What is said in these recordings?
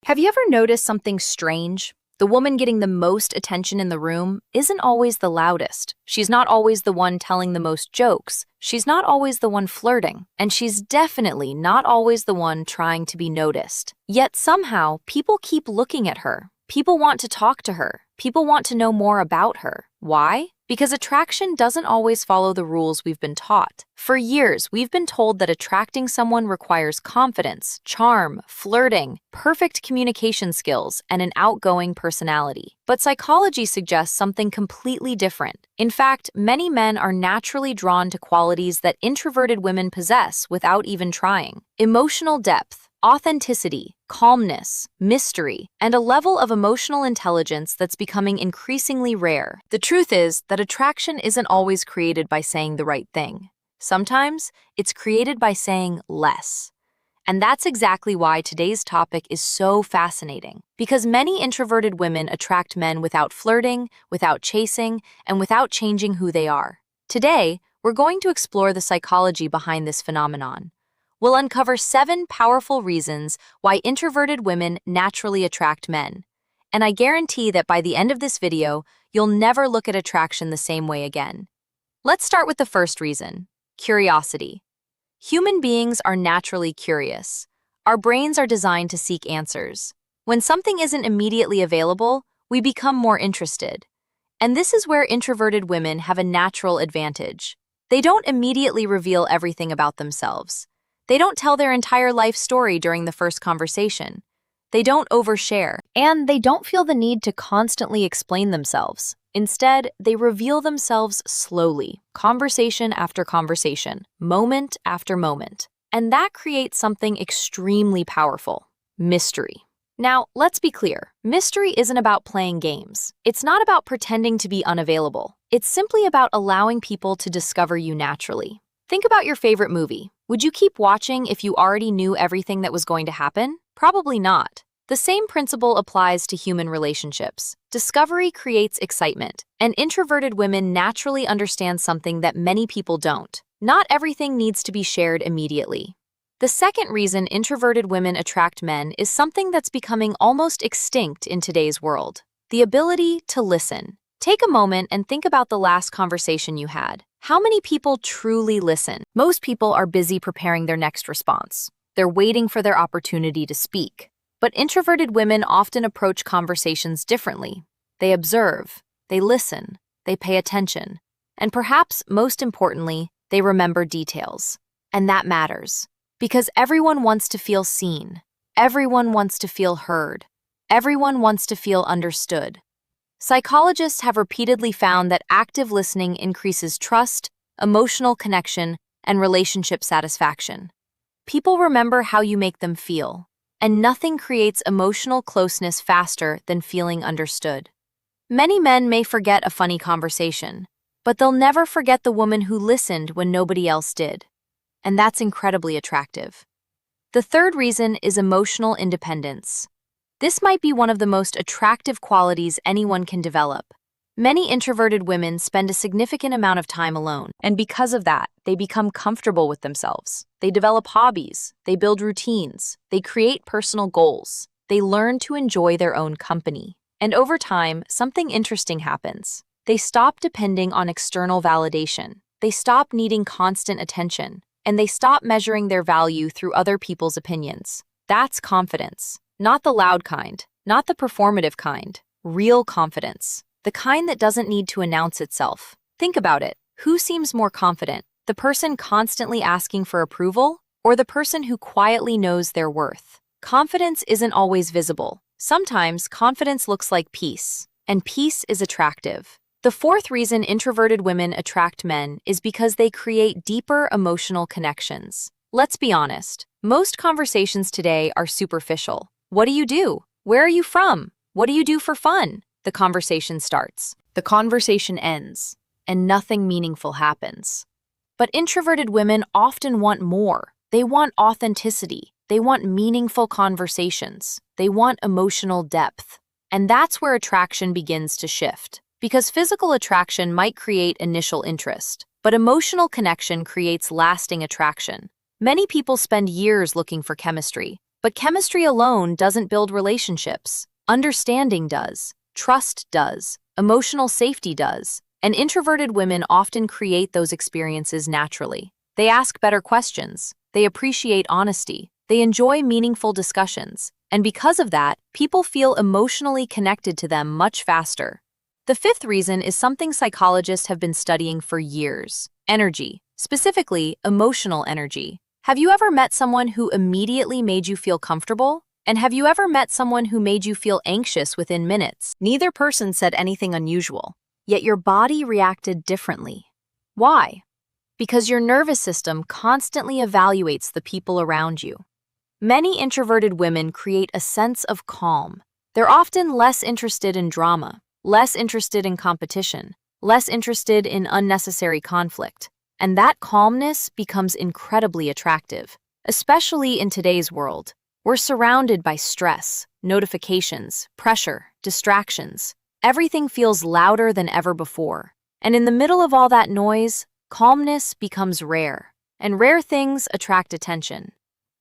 Have you ever noticed something strange? The woman getting the most attention in the room isn't always the loudest. She's not always the one telling the most jokes. She's not always the one flirting. And she's definitely not always the one trying to be noticed. Yet somehow, people keep looking at her. People want to talk to her. People want to know more about her. Why? Because attraction doesn't always follow the rules we've been taught. For years, we've been told that attracting someone requires confidence, charm, flirting, perfect communication skills, and an outgoing personality. But psychology suggests something completely different. In fact, many men are naturally drawn to qualities that introverted women possess without even trying. Emotional depth, authenticity, calmness, mystery, and a level of emotional intelligence that's becoming increasingly rare. The truth is that attraction isn't always created by saying the right thing. Sometimes it's created by saying less. And that's exactly why today's topic is so fascinating. Because many introverted women attract men without flirting, without chasing, and without changing who they are. Today, we're going to explore the psychology behind this phenomenon. We'll uncover 7 powerful reasons why introverted women naturally attract men. And I guarantee that by the end of this video, you'll never look at attraction the same way again. Let's start with the first reason: curiosity. Human beings are naturally curious. Our brains are designed to seek answers. When something isn't immediately available, we become more interested. And this is where introverted women have a natural advantage. They don't immediately reveal everything about themselves. They don't tell their entire life story during the first conversation. They don't overshare, and they don't feel the need to constantly explain themselves. Instead, they reveal themselves slowly, conversation after conversation, moment after moment. And that creates something extremely powerful: mystery. Now, let's be clear. Mystery isn't about playing games. It's not about pretending to be unavailable. It's simply about allowing people to discover you naturally. Think about your favorite movie. Would you keep watching if you already knew everything that was going to happen? Probably not. The same principle applies to human relationships. Discovery creates excitement, and introverted women naturally understand something that many people don't. Not everything needs to be shared immediately. The second reason introverted women attract men is something that's becoming almost extinct in today's world: the ability to listen. Take a moment and think about the last conversation you had. How many people truly listen? Most people are busy preparing their next response. They're waiting for their opportunity to speak. But introverted women often approach conversations differently. They observe, they listen, they pay attention, and perhaps most importantly, they remember details. And that matters, because everyone wants to feel seen. Everyone wants to feel heard. Everyone wants to feel understood. Psychologists have repeatedly found that active listening increases trust, emotional connection, and relationship satisfaction. People remember how you make them feel, and nothing creates emotional closeness faster than feeling understood. Many men may forget a funny conversation, but they'll never forget the woman who listened when nobody else did. And that's incredibly attractive. The third reason is emotional independence. This might be one of the most attractive qualities anyone can develop. Many introverted women spend a significant amount of time alone, and because of that, they become comfortable with themselves. They develop hobbies, they build routines, they create personal goals, they learn to enjoy their own company. And over time, something interesting happens. They stop depending on external validation. They stop needing constant attention, and they stop measuring their value through other people's opinions. That's confidence. Not the loud kind, not the performative kind. Real confidence. The kind that doesn't need to announce itself. Think about it. Who seems more confident? The person constantly asking for approval, or the person who quietly knows their worth? Confidence isn't always visible. Sometimes confidence looks like peace, and peace is attractive. The fourth reason introverted women attract men is because they create deeper emotional connections. Let's be honest. Most conversations today are superficial. What do you do? Where are you from? What do you do for fun? The conversation starts. The conversation ends, and nothing meaningful happens. But introverted women often want more. They want authenticity. They want meaningful conversations. They want emotional depth. And that's where attraction begins to shift. Because physical attraction might create initial interest, but emotional connection creates lasting attraction. Many people spend years looking for chemistry, But chemistry alone doesn't build relationships. Understanding does. Trust does. Emotional safety does. And introverted women often create those experiences naturally. They ask better questions. They appreciate honesty. They enjoy meaningful discussions. And because of that, people feel emotionally connected to them much faster. The fifth reason is something psychologists have been studying for years: energy, specifically emotional energy. Have you ever met someone who immediately made you feel comfortable? And have you ever met someone who made you feel anxious within minutes? Neither person said anything unusual, yet your body reacted differently. Why? Because your nervous system constantly evaluates the people around you. Many introverted women create a sense of calm. They're often less interested in drama, less interested in competition, less interested in unnecessary conflict. And that calmness becomes incredibly attractive, especially in today's world. We're surrounded by stress, notifications, pressure, distractions. Everything feels louder than ever before. And in the middle of all that noise, calmness becomes rare. And rare things attract attention.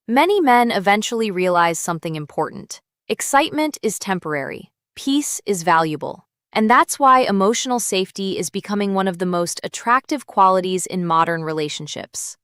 Many men eventually realize something important. Excitement is temporary. Peace is valuable. And that's why emotional safety is becoming one of the most attractive qualities in modern relationships.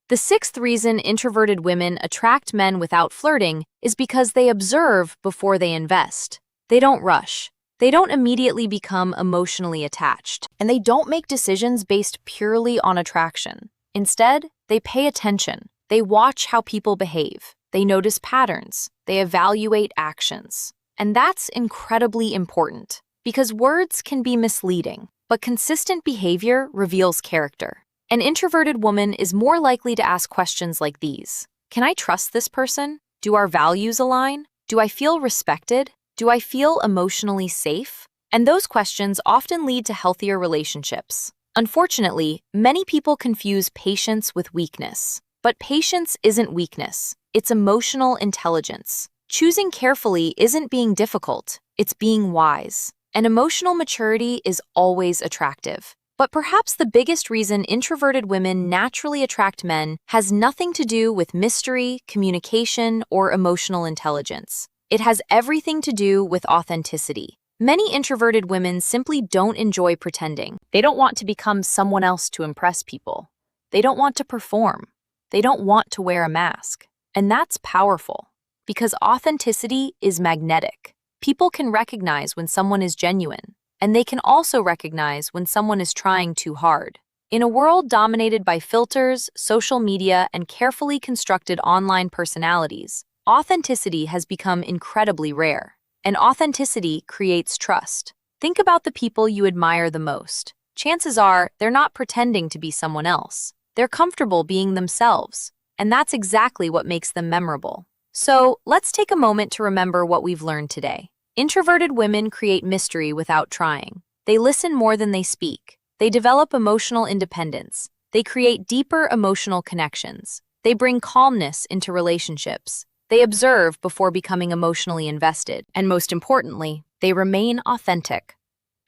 The sixth reason introverted women attract men without flirting is because they observe before they invest. They don't rush. They don't immediately become emotionally attached. And they don't make decisions based purely on attraction. Instead, they pay attention. They watch how people behave. They notice patterns. They evaluate actions. And that's incredibly important, because words can be misleading, but consistent behavior reveals character. An introverted woman is more likely to ask questions like these. Can I trust this person? Do our values align? Do I feel respected? Do I feel emotionally safe? And those questions often lead to healthier relationships. Unfortunately, many people confuse patience with weakness. But patience isn't weakness. It's emotional intelligence. Choosing carefully isn't being difficult. It's being wise. And emotional maturity is always attractive. But perhaps the biggest reason introverted women naturally attract men has nothing to do with mystery, communication, or emotional intelligence. It has everything to do with authenticity. Many introverted women simply don't enjoy pretending. They don't want to become someone else to impress people. They don't want to perform. They don't want to wear a mask. And that's powerful, because authenticity is magnetic. People can recognize when someone is genuine, and they can also recognize when someone is trying too hard. In a world dominated by filters, social media, and carefully constructed online personalities, authenticity has become incredibly rare. And authenticity creates trust. Think about the people you admire the most. Chances are they're not pretending to be someone else. They're comfortable being themselves, and that's exactly what makes them memorable. So, let's take a moment to remember what we've learned today. Introverted women create mystery without trying. They listen more than they speak. They develop emotional independence. They create deeper emotional connections. They bring calmness into relationships. They observe before becoming emotionally invested. And most importantly, they remain authentic.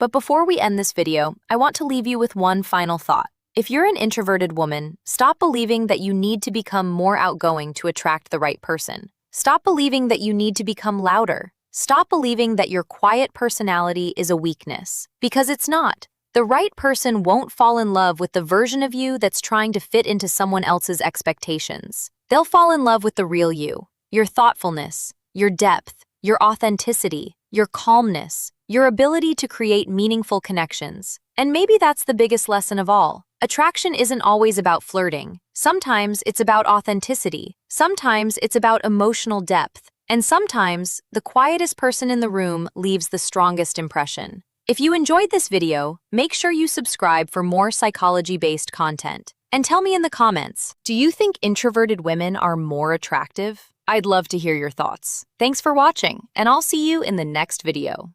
But before we end this video, I want to leave you with one final thought. If you're an introverted woman, stop believing that you need to become more outgoing to attract the right person. Stop believing that you need to become louder. Stop believing that your quiet personality is a weakness, because it's not. The right person won't fall in love with the version of you that's trying to fit into someone else's expectations. They'll fall in love with the real you, your thoughtfulness, your depth, your authenticity, your calmness, your ability to create meaningful connections. And maybe that's the biggest lesson of all. Attraction isn't always about flirting. Sometimes it's about authenticity. Sometimes it's about emotional depth. And sometimes the quietest person in the room leaves the strongest impression. If you enjoyed this video, make sure you subscribe for more psychology-based content. And tell me in the comments, do you think introverted women are more attractive? I'd love to hear your thoughts. Thanks for watching, and I'll see you in the next video.